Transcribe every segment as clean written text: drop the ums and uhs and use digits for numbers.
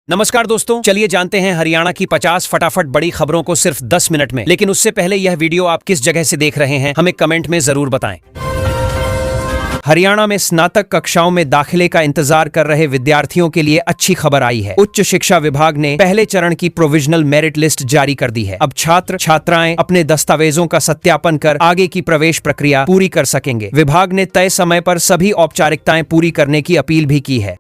नमस्कार दोस्तों, चलिए जानते हैं हरियाणा की 50 फटाफट बड़ी खबरों को सिर्फ 10 मिनट में। लेकिन उससे पहले यह वीडियो आप किस जगह से देख रहे हैं हमें कमेंट में जरूर बताएं। हरियाणा में स्नातक कक्षाओं में दाखिले का इंतजार कर रहे विद्यार्थियों के लिए अच्छी खबर आई है। उच्च शिक्षा विभाग ने पहले चरण की प्रोविजनल मेरिट लिस्ट जारी कर दी है। अब छात्र छात्राएं अपने दस्तावेजों का सत्यापन कर आगे की प्रवेश प्रक्रिया पूरी कर सकेंगे। विभाग ने तय समय पर सभी औपचारिकताएं पूरी करने की अपील भी की है।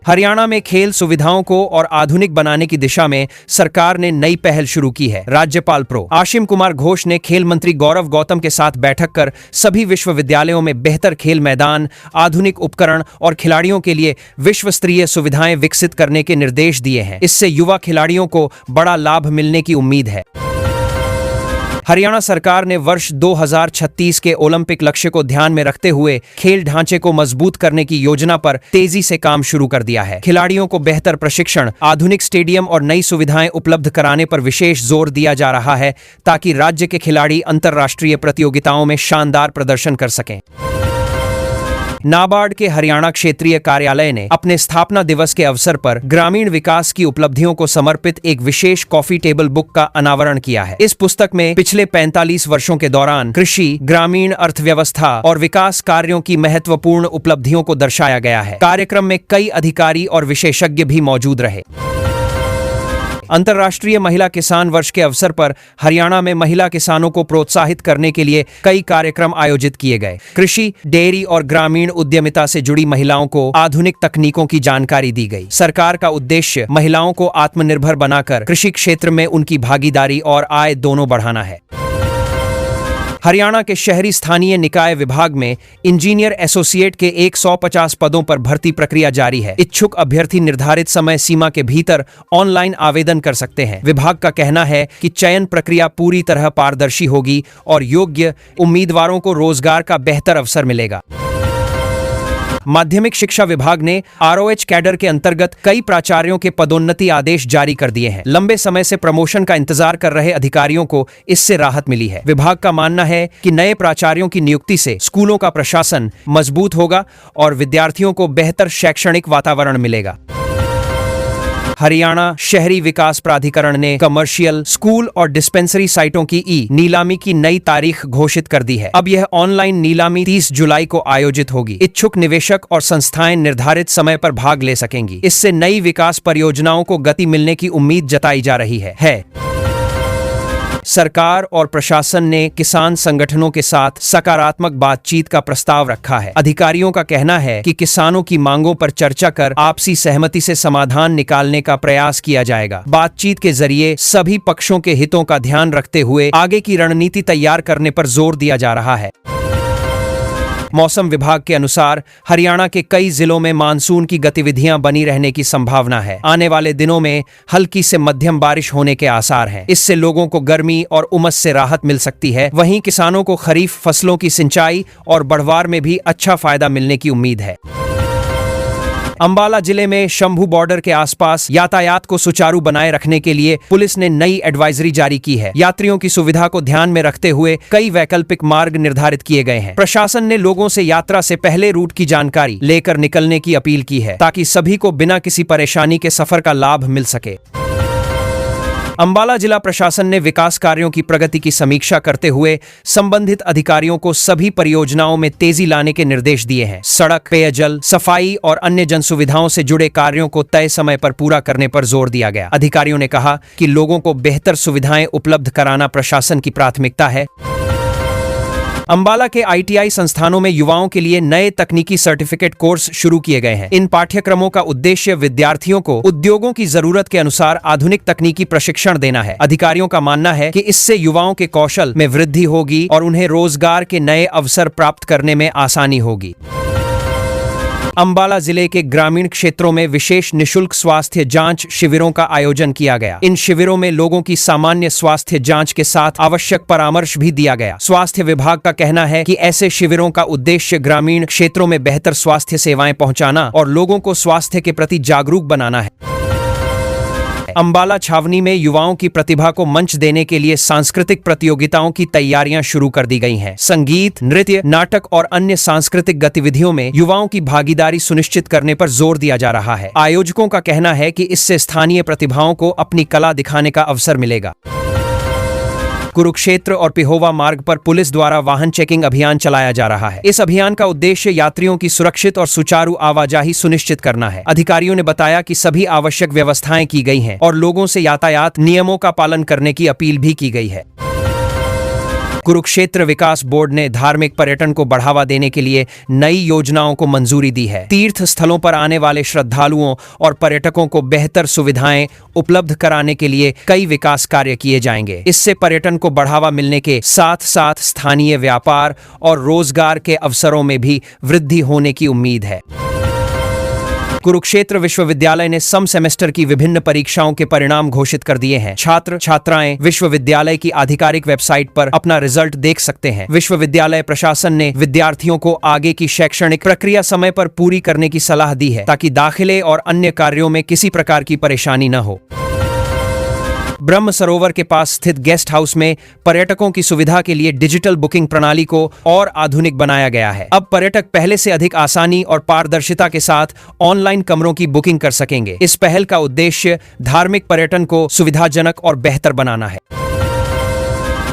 हरियाणा में खेल सुविधाओं को और आधुनिक बनाने की दिशा में सरकार ने नई पहल शुरू की है। राज्यपाल प्रो आशिम कुमार घोष ने खेल मंत्री गौरव गौतम के साथ बैठक कर सभी विश्वविद्यालयों में बेहतर खेल मैदान, आधुनिक उपकरण और खिलाड़ियों के लिए विश्व स्तरीय सुविधाएं विकसित करने के निर्देश दिए हैं। इससे युवा खिलाड़ियों को बड़ा लाभ मिलने की उम्मीद है। हरियाणा सरकार ने वर्ष 2036 के ओलंपिक लक्ष्य को ध्यान में रखते हुए खेल ढांचे को मजबूत करने की योजना पर तेजी से काम शुरू कर दिया है। खिलाड़ियों को बेहतर प्रशिक्षण, आधुनिक स्टेडियम और नई सुविधाएं उपलब्ध कराने पर विशेष जोर दिया जा रहा है ताकि राज्य के खिलाड़ी अंतर्राष्ट्रीय प्रतियोगिताओं में शानदार प्रदर्शन कर सकें। नाबार्ड के हरियाणा क्षेत्रीय कार्यालय ने अपने स्थापना दिवस के अवसर पर ग्रामीण विकास की उपलब्धियों को समर्पित एक विशेष कॉफी टेबल बुक का अनावरण किया है। इस पुस्तक में पिछले 45 वर्षों के दौरान कृषि, ग्रामीण अर्थव्यवस्था और विकास कार्यों की महत्वपूर्ण उपलब्धियों को दर्शाया गया है। कार्यक्रम में कई अधिकारी और विशेषज्ञ भी मौजूद रहे। अंतर्राष्ट्रीय महिला किसान वर्ष के अवसर पर हरियाणा में महिला किसानों को प्रोत्साहित करने के लिए कई कार्यक्रम आयोजित किए गए। कृषि, डेयरी और ग्रामीण उद्यमिता से जुड़ी महिलाओं को आधुनिक तकनीकों की जानकारी दी गई। सरकार का उद्देश्य महिलाओं को आत्मनिर्भर बनाकर कृषि क्षेत्र में उनकी भागीदारी और आय दोनों बढ़ाना है। हरियाणा के शहरी स्थानीय निकाय विभाग में इंजीनियर एसोसिएट के 150 पदों पर भर्ती प्रक्रिया जारी है। इच्छुक अभ्यर्थी निर्धारित समय सीमा के भीतर ऑनलाइन आवेदन कर सकते हैं। विभाग का कहना है कि चयन प्रक्रिया पूरी तरह पारदर्शी होगी और योग्य उम्मीदवारों को रोजगार का बेहतर अवसर मिलेगा। माध्यमिक शिक्षा विभाग ने आरओएच कैडर के अंतर्गत कई प्राचार्यों के पदोन्नति आदेश जारी कर दिए हैं। लंबे समय से प्रमोशन का इंतजार कर रहे अधिकारियों को इससे राहत मिली है। विभाग का मानना है कि नए प्राचार्यों की नियुक्ति से स्कूलों का प्रशासन मजबूत होगा और विद्यार्थियों को बेहतर शैक्षणिक वातावरण मिलेगा। हरियाणा शहरी विकास प्राधिकरण ने कमर्शियल, स्कूल और डिस्पेंसरी साइटों की नीलामी की नई तारीख घोषित कर दी है। अब यह ऑनलाइन नीलामी 30 जुलाई को आयोजित होगी। इच्छुक निवेशक और संस्थाएं निर्धारित समय पर भाग ले सकेंगी। इससे नई विकास परियोजनाओं को गति मिलने की उम्मीद जताई जा रही है। सरकार और प्रशासन ने किसान संगठनों के साथ सकारात्मक बातचीत का प्रस्ताव रखा है। अधिकारियों का कहना है कि किसानों की मांगों पर चर्चा कर आपसी सहमति से समाधान निकालने का प्रयास किया जाएगा। बातचीत के जरिए सभी पक्षों के हितों का ध्यान रखते हुए आगे की रणनीति तैयार करने पर जोर दिया जा रहा है। मौसम विभाग के अनुसार हरियाणा के कई जिलों में मानसून की गतिविधियां बनी रहने की संभावना है। आने वाले दिनों में हल्की से मध्यम बारिश होने के आसार हैं। इससे लोगों को गर्मी और उमस से राहत मिल सकती है। वहीं किसानों को खरीफ फसलों की सिंचाई और बढ़वार में भी अच्छा फायदा मिलने की उम्मीद है। अंबाला जिले में शंभू बॉर्डर के आसपास यातायात को सुचारू बनाए रखने के लिए पुलिस ने नई एडवाइजरी जारी की है। यात्रियों की सुविधा को ध्यान में रखते हुए कई वैकल्पिक मार्ग निर्धारित किए गए हैं। प्रशासन ने लोगों से यात्रा से पहले रूट की जानकारी लेकर निकलने की अपील की है ताकि सभी को बिना किसी परेशानी के सफर का लाभ मिल सके। अंबाला जिला प्रशासन ने विकास कार्यों की प्रगति की समीक्षा करते हुए संबंधित अधिकारियों को सभी परियोजनाओं में तेजी लाने के निर्देश दिए हैं। सड़क, पेयजल, सफाई और अन्य जन सुविधाओं से जुड़े कार्यों को तय समय पर पूरा करने पर जोर दिया गया। अधिकारियों ने कहा कि लोगों को बेहतर सुविधाएं उपलब्ध कराना प्रशासन की प्राथमिकता है। अंबाला के आईटीआई संस्थानों में युवाओं के लिए नए तकनीकी सर्टिफिकेट कोर्स शुरू किए गए हैं। इन पाठ्यक्रमों का उद्देश्य विद्यार्थियों को उद्योगों की जरूरत के अनुसार आधुनिक तकनीकी प्रशिक्षण देना है। अधिकारियों का मानना है कि इससे युवाओं के कौशल में वृद्धि होगी और उन्हें रोजगार के नए अवसर प्राप्त करने में आसानी होगी। अंबाला जिले के ग्रामीण क्षेत्रों में विशेष निशुल्क स्वास्थ्य जांच शिविरों का आयोजन किया गया। इन शिविरों में लोगों की सामान्य स्वास्थ्य जांच के साथ आवश्यक परामर्श भी दिया गया। स्वास्थ्य विभाग का कहना है कि ऐसे शिविरों का उद्देश्य ग्रामीण क्षेत्रों में बेहतर स्वास्थ्य सेवाएं पहुंचाना और लोगों को स्वास्थ्य के प्रति जागरूक बनाना है। है। अंबाला छावनी में युवाओं की प्रतिभा को मंच देने के लिए सांस्कृतिक प्रतियोगिताओं की तैयारियां शुरू कर दी गई हैं। संगीत, नृत्य, नाटक और अन्य सांस्कृतिक गतिविधियों में युवाओं की भागीदारी सुनिश्चित करने पर जोर दिया जा रहा है। आयोजकों का कहना है कि इससे स्थानीय प्रतिभाओं को अपनी कला दिखाने का अवसर मिलेगा। कुरुक्षेत्र और पिहोवा मार्ग पर पुलिस द्वारा वाहन चेकिंग अभियान चलाया जा रहा है। इस अभियान का उद्देश्य यात्रियों की सुरक्षित और सुचारू आवाजाही सुनिश्चित करना है। अधिकारियों ने बताया कि सभी आवश्यक व्यवस्थाएं की गई हैं और लोगों से यातायात नियमों का पालन करने की अपील भी की गई है। कुरुक्षेत्र विकास बोर्ड ने धार्मिक पर्यटन को बढ़ावा देने के लिए नई योजनाओं को मंजूरी दी है। तीर्थ स्थलों पर आने वाले श्रद्धालुओं और पर्यटकों को बेहतर सुविधाएं उपलब्ध कराने के लिए कई विकास कार्य किए जाएंगे। इससे पर्यटन को बढ़ावा मिलने के साथ साथ स्थानीय व्यापार और रोजगार के अवसरों में भी वृद्धि होने की उम्मीद है। कुरुक्षेत्र विश्वविद्यालय ने सम सेमेस्टर की विभिन्न परीक्षाओं के परिणाम घोषित कर दिए हैं। छात्र छात्राएं विश्वविद्यालय की आधिकारिक वेबसाइट पर अपना रिजल्ट देख सकते हैं। विश्वविद्यालय प्रशासन ने विद्यार्थियों को आगे की शैक्षणिक प्रक्रिया समय पर पूरी करने की सलाह दी है ताकि दाखिले और अन्य कार्यों में किसी प्रकार की परेशानी न हो। ब्रह्म सरोवर के पास स्थित गेस्ट हाउस में पर्यटकों की सुविधा के लिए डिजिटल बुकिंग प्रणाली को और आधुनिक बनाया गया है। अब पर्यटक पहले से अधिक आसानी और पारदर्शिता के साथ ऑनलाइन कमरों की बुकिंग कर सकेंगे। इस पहल का उद्देश्य धार्मिक पर्यटन को सुविधाजनक और बेहतर बनाना है।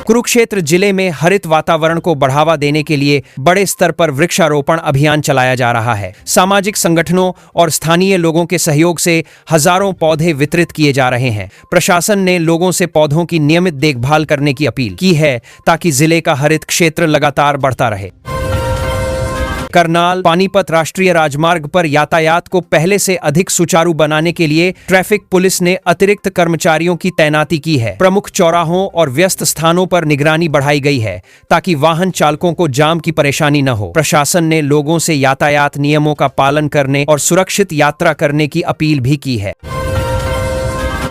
कुरुक्षेत्र जिले में हरित वातावरण को बढ़ावा देने के लिए बड़े स्तर पर वृक्षारोपण अभियान चलाया जा रहा है। सामाजिक संगठनों और स्थानीय लोगों के सहयोग से हजारों पौधे वितरित किए जा रहे हैं। प्रशासन ने लोगों से पौधों की नियमित देखभाल करने की अपील की है ताकि जिले का हरित क्षेत्र लगातार बढ़ता रहे। करनाल पानीपत राष्ट्रीय राजमार्ग पर यातायात को पहले से अधिक सुचारू बनाने के लिए ट्रैफिक पुलिस ने अतिरिक्त कर्मचारियों की तैनाती की है। प्रमुख चौराहों और व्यस्त स्थानों पर निगरानी बढ़ाई गई है ताकि वाहन चालकों को जाम की परेशानी न हो। प्रशासन ने लोगों से यातायात नियमों का पालन करने और सुरक्षित यात्रा करने की अपील भी की है।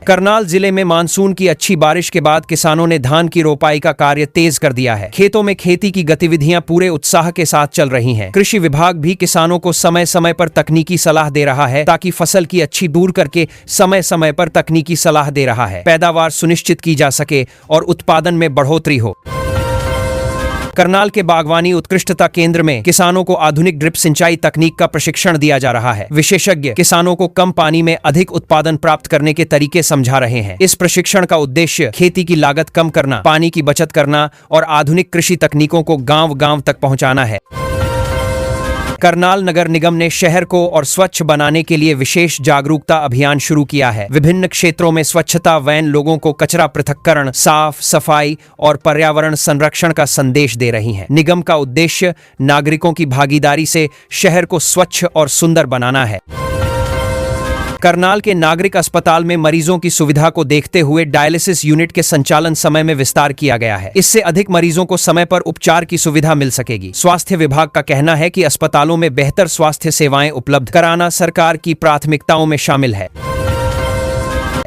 करनाल जिले में मानसून की अच्छी बारिश के बाद किसानों ने धान की रोपाई का कार्य तेज कर दिया है। खेतों में खेती की गतिविधियां पूरे उत्साह के साथ चल रही हैं। कृषि विभाग भी किसानों को समय समय पर तकनीकी सलाह दे रहा है ताकि फसल की अच्छी दूर करके समय समय पर तकनीकी सलाह दे रहा है, पैदावार सुनिश्चित की जा सके और उत्पादन में बढ़ोतरी हो। करनाल के बागवानी उत्कृष्टता केंद्र में किसानों को आधुनिक ड्रिप सिंचाई तकनीक का प्रशिक्षण दिया जा रहा है। विशेषज्ञ किसानों को कम पानी में अधिक उत्पादन प्राप्त करने के तरीके समझा रहे हैं। इस प्रशिक्षण का उद्देश्य खेती की लागत कम करना, पानी की बचत करना और आधुनिक कृषि तकनीकों को गांव-गांव तक पहुंचाना है। करनाल नगर निगम ने शहर को और स्वच्छ बनाने के लिए विशेष जागरूकता अभियान शुरू किया है। विभिन्न क्षेत्रों में स्वच्छता वैन लोगों को कचरा पृथक्करण, साफ सफाई और पर्यावरण संरक्षण का संदेश दे रही हैं। निगम का उद्देश्य नागरिकों की भागीदारी से शहर को स्वच्छ और सुंदर बनाना है। करनाल के नागरिक अस्पताल में मरीजों की सुविधा को देखते हुए डायलिसिस यूनिट के संचालन समय में विस्तार किया गया है। इससे अधिक मरीजों को समय पर उपचार की सुविधा मिल सकेगी। स्वास्थ्य विभाग का कहना है कि अस्पतालों में बेहतर स्वास्थ्य सेवाएं उपलब्ध कराना सरकार की प्राथमिकताओं में शामिल है।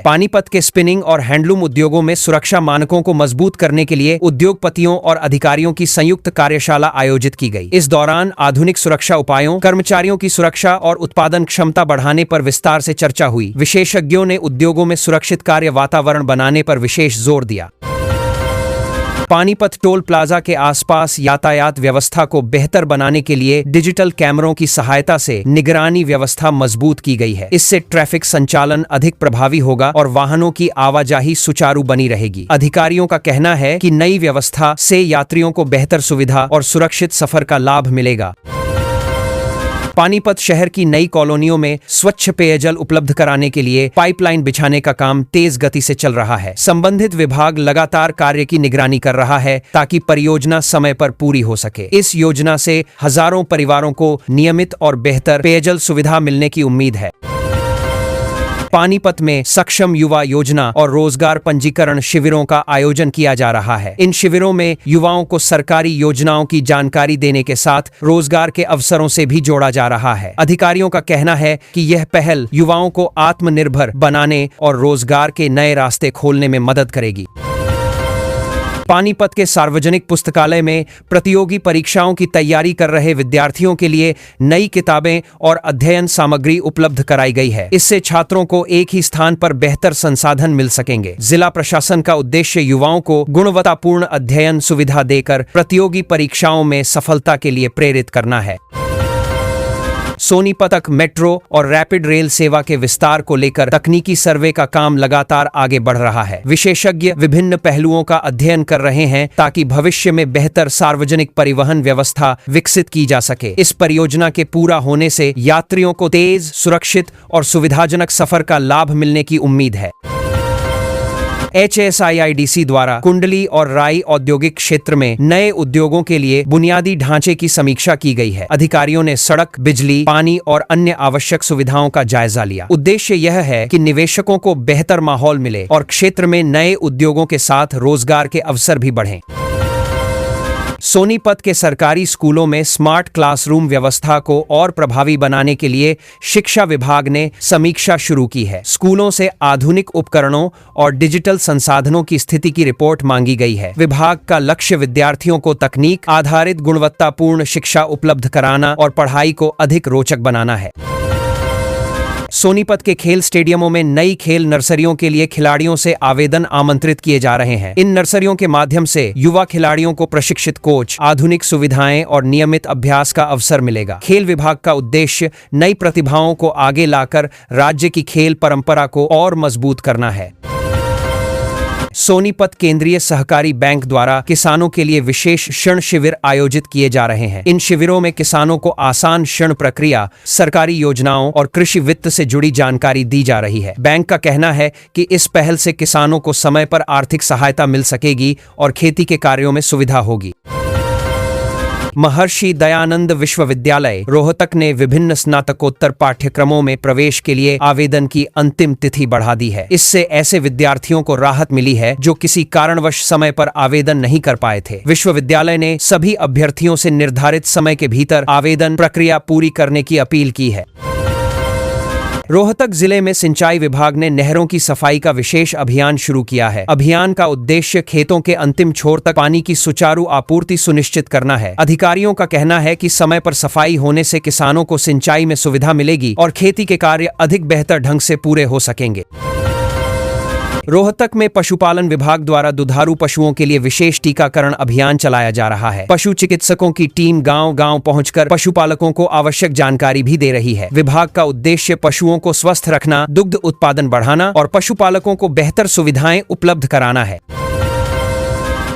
पानीपत के स्पिनिंग और हैंडलूम उद्योगों में सुरक्षा मानकों को मजबूत करने के लिए उद्योगपतियों और अधिकारियों की संयुक्त कार्यशाला आयोजित की गई। इस दौरान आधुनिक सुरक्षा उपायों, कर्मचारियों की सुरक्षा और उत्पादन क्षमता बढ़ाने पर विस्तार से चर्चा हुई। विशेषज्ञों ने उद्योगों में सुरक्षित कार्य वातावरण बनाने पर विशेष जोर दिया। पानीपत टोल प्लाजा के आसपास यातायात व्यवस्था को बेहतर बनाने के लिए डिजिटल कैमरों की सहायता से निगरानी व्यवस्था मजबूत की गई है। इससे ट्रैफिक संचालन अधिक प्रभावी होगा और वाहनों की आवाजाही सुचारू बनी रहेगी। अधिकारियों का कहना है कि नई व्यवस्था से यात्रियों को बेहतर सुविधा और सुरक्षित सफर का लाभ मिलेगा। पानीपत शहर की नई कॉलोनियों में स्वच्छ पेयजल उपलब्ध कराने के लिए पाइपलाइन बिछाने का काम तेज गति से चल रहा है। संबंधित विभाग लगातार कार्य की निगरानी कर रहा है ताकि परियोजना समय पर पूरी हो सके। इस योजना से हजारों परिवारों को नियमित और बेहतर पेयजल सुविधा मिलने की उम्मीद है। पानीपत में सक्षम युवा योजना और रोजगार पंजीकरण शिविरों का आयोजन किया जा रहा है। इन शिविरों में युवाओं को सरकारी योजनाओं की जानकारी देने के साथ रोजगार के अवसरों से भी जोड़ा जा रहा है। अधिकारियों का कहना है कि यह पहल युवाओं को आत्मनिर्भर बनाने और रोजगार के नए रास्ते खोलने में मदद करेगी। पानीपत के सार्वजनिक पुस्तकालय में प्रतियोगी परीक्षाओं की तैयारी कर रहे विद्यार्थियों के लिए नई किताबें और अध्ययन सामग्री उपलब्ध कराई गई है। इससे छात्रों को एक ही स्थान पर बेहतर संसाधन मिल सकेंगे। जिला प्रशासन का उद्देश्य युवाओं को गुणवत्तापूर्ण अध्ययन सुविधा देकर प्रतियोगी परीक्षाओं में सफलता के लिए प्रेरित करना है। सोनीपत तक मेट्रो और रैपिड रेल सेवा के विस्तार को लेकर तकनीकी सर्वे का काम लगातार आगे बढ़ रहा है। विशेषज्ञ विभिन्न पहलुओं का अध्ययन कर रहे हैं ताकि भविष्य में बेहतर सार्वजनिक परिवहन व्यवस्था विकसित की जा सके। इस परियोजना के पूरा होने से यात्रियों को तेज, सुरक्षित और सुविधाजनक सफर का लाभ मिलने की उम्मीद है। HSIIDC द्वारा कुंडली और राई औद्योगिक क्षेत्र में नए उद्योगों के लिए बुनियादी ढांचे की समीक्षा की गई है। अधिकारियों ने सड़क, बिजली, पानी और अन्य आवश्यक सुविधाओं का जायजा लिया। उद्देश्य यह है कि निवेशकों को बेहतर माहौल मिले और क्षेत्र में नए उद्योगों के साथ रोजगार के अवसर भी बढ़ें। सोनीपत के सरकारी स्कूलों में स्मार्ट क्लासरूम व्यवस्था को और प्रभावी बनाने के लिए शिक्षा विभाग ने समीक्षा शुरू की है। स्कूलों से आधुनिक उपकरणों और डिजिटल संसाधनों की स्थिति की रिपोर्ट मांगी गई है। विभाग का लक्ष्य विद्यार्थियों को तकनीक आधारित गुणवत्तापूर्ण शिक्षा उपलब्ध कराना और पढ़ाई को अधिक रोचक बनाना है। सोनीपत के खेल स्टेडियमों में नई खेल नर्सरियों के लिए खिलाड़ियों से आवेदन आमंत्रित किए जा रहे हैं। इन नर्सरियों के माध्यम से युवा खिलाड़ियों को प्रशिक्षित कोच, आधुनिक सुविधाएं और नियमित अभ्यास का अवसर मिलेगा। खेल विभाग का उद्देश्य नई प्रतिभाओं को आगे लाकर राज्य की खेल परंपरा को और मजबूत करना है। सोनीपत केंद्रीय सहकारी बैंक द्वारा किसानों के लिए विशेष ऋण शिविर आयोजित किए जा रहे हैं। इन शिविरों में किसानों को आसान ऋण प्रक्रिया, सरकारी योजनाओं और कृषि वित्त से जुड़ी जानकारी दी जा रही है। बैंक का कहना है कि इस पहल से किसानों को समय पर आर्थिक सहायता मिल सकेगी और खेती के कार्यों में सुविधा होगी। महर्षि दयानंद विश्वविद्यालय रोहतक ने विभिन्न स्नातकोत्तर पाठ्यक्रमों में प्रवेश के लिए आवेदन की अंतिम तिथि बढ़ा दी है। इससे ऐसे विद्यार्थियों को राहत मिली है जो किसी कारणवश समय पर आवेदन नहीं कर पाए थे। विश्वविद्यालय ने सभी अभ्यर्थियों से निर्धारित समय के भीतर आवेदन प्रक्रिया पूरी करने की अपील की है। रोहतक जिले में सिंचाई विभाग ने नहरों की सफाई का विशेष अभियान शुरू किया है। अभियान का उद्देश्य खेतों के अंतिम छोर तक पानी की सुचारू आपूर्ति सुनिश्चित करना है। अधिकारियों का कहना है कि समय पर सफाई होने से किसानों को सिंचाई में सुविधा मिलेगी और खेती के कार्य अधिक बेहतर ढंग से पूरे हो सकेंगे। रोहतक में पशुपालन विभाग द्वारा दुधारू पशुओं के लिए विशेष टीकाकरण अभियान चलाया जा रहा है। पशु चिकित्सकों की टीम गांव-गांव पहुंचकर पशुपालकों को आवश्यक जानकारी भी दे रही है। विभाग का उद्देश्य पशुओं को स्वस्थ रखना, दुग्ध उत्पादन बढ़ाना और पशुपालकों को बेहतर सुविधाएं उपलब्ध कराना है।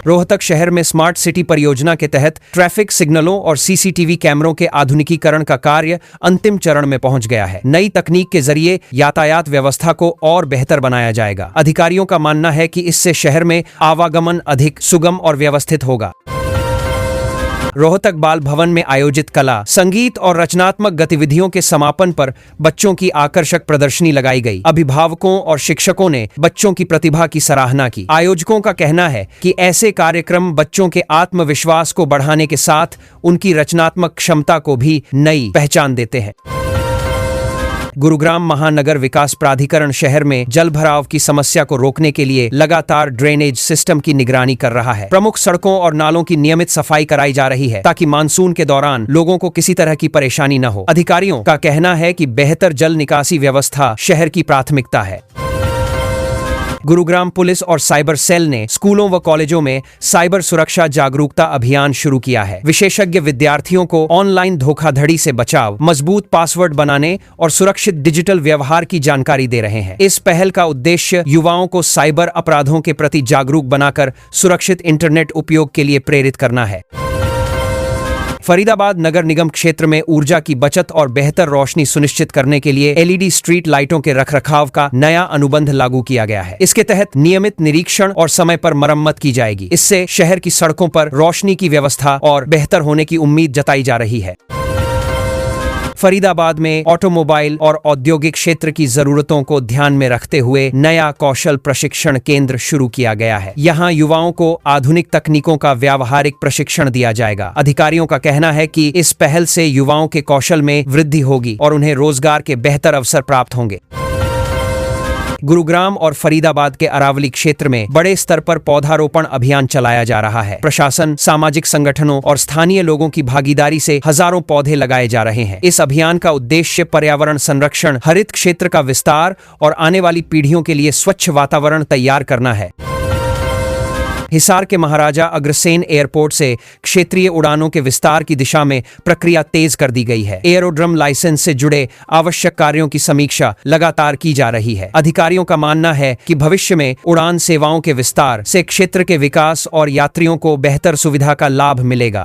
रोहतक शहर में स्मार्ट सिटी परियोजना के तहत ट्रैफिक सिग्नलों और CCTV कैमरों के आधुनिकीकरण का कार्य अंतिम चरण में पहुंच गया है। नई तकनीक के जरिए यातायात व्यवस्था को और बेहतर बनाया जाएगा। अधिकारियों का मानना है कि इससे शहर में आवागमन अधिक सुगम और व्यवस्थित होगा। रोहतक बाल भवन में आयोजित कला, संगीत और रचनात्मक गतिविधियों के समापन पर बच्चों की आकर्षक प्रदर्शनी लगाई गई। अभिभावकों और शिक्षकों ने बच्चों की प्रतिभा की सराहना की। आयोजकों का कहना है कि ऐसे कार्यक्रम बच्चों के आत्मविश्वास को बढ़ाने के साथ उनकी रचनात्मक क्षमता को भी नई पहचान देते हैं। गुरुग्राम महानगर विकास प्राधिकरण शहर में जल भराव की समस्या को रोकने के लिए लगातार ड्रेनेज सिस्टम की निगरानी कर रहा है। प्रमुख सड़कों और नालों की नियमित सफाई कराई जा रही है ताकि मानसून के दौरान लोगों को किसी तरह की परेशानी न हो। अधिकारियों का कहना है कि बेहतर जल निकासी व्यवस्था शहर की प्राथमिकता है। गुरुग्राम पुलिस और साइबर सेल ने स्कूलों व कॉलेजों में साइबर सुरक्षा जागरूकता अभियान शुरू किया है। विशेषज्ञ विद्यार्थियों को ऑनलाइन धोखाधड़ी से बचाव, मजबूत पासवर्ड बनाने और सुरक्षित डिजिटल व्यवहार की जानकारी दे रहे हैं। इस पहल का उद्देश्य युवाओं को साइबर अपराधों के प्रति जागरूक बनाकर सुरक्षित इंटरनेट उपयोग के लिए प्रेरित करना है। फरीदाबाद नगर निगम क्षेत्र में ऊर्जा की बचत और बेहतर रोशनी सुनिश्चित करने के लिए LED स्ट्रीट लाइटों के रखरखाव का नया अनुबंध लागू किया गया है। इसके तहत नियमित निरीक्षण और समय पर मरम्मत की जाएगी। इससे शहर की सड़कों पर रोशनी की व्यवस्था और बेहतर होने की उम्मीद जताई जा रही है। फरीदाबाद में ऑटोमोबाइल और औद्योगिक क्षेत्र की जरूरतों को ध्यान में रखते हुए नया कौशल प्रशिक्षण केंद्र शुरू किया गया है। यहाँ युवाओं को आधुनिक तकनीकों का व्यावहारिक प्रशिक्षण दिया जाएगा। अधिकारियों का कहना है कि इस पहल से युवाओं के कौशल में वृद्धि होगी और उन्हें रोजगार के बेहतर अवसर प्राप्त होंगे। गुरुग्राम और फरीदाबाद के अरावली क्षेत्र में बड़े स्तर पर पौधारोपण अभियान चलाया जा रहा है। प्रशासन, सामाजिक संगठनों और स्थानीय लोगों की भागीदारी से हजारों पौधे लगाए जा रहे हैं। इस अभियान का उद्देश्य पर्यावरण संरक्षण, हरित क्षेत्र का विस्तार और आने वाली पीढ़ियों के लिए स्वच्छ वातावरण तैयार करना है। हिसार के महाराजा अग्रसेन एयरपोर्ट से क्षेत्रीय उड़ानों के विस्तार की दिशा में प्रक्रिया तेज कर दी गई है। एयरोड्रम लाइसेंस से जुड़े आवश्यक कार्यों की समीक्षा लगातार की जा रही है। अधिकारियों का मानना है कि भविष्य में उड़ान सेवाओं के विस्तार से क्षेत्र के विकास और यात्रियों को बेहतर सुविधा का लाभ मिलेगा।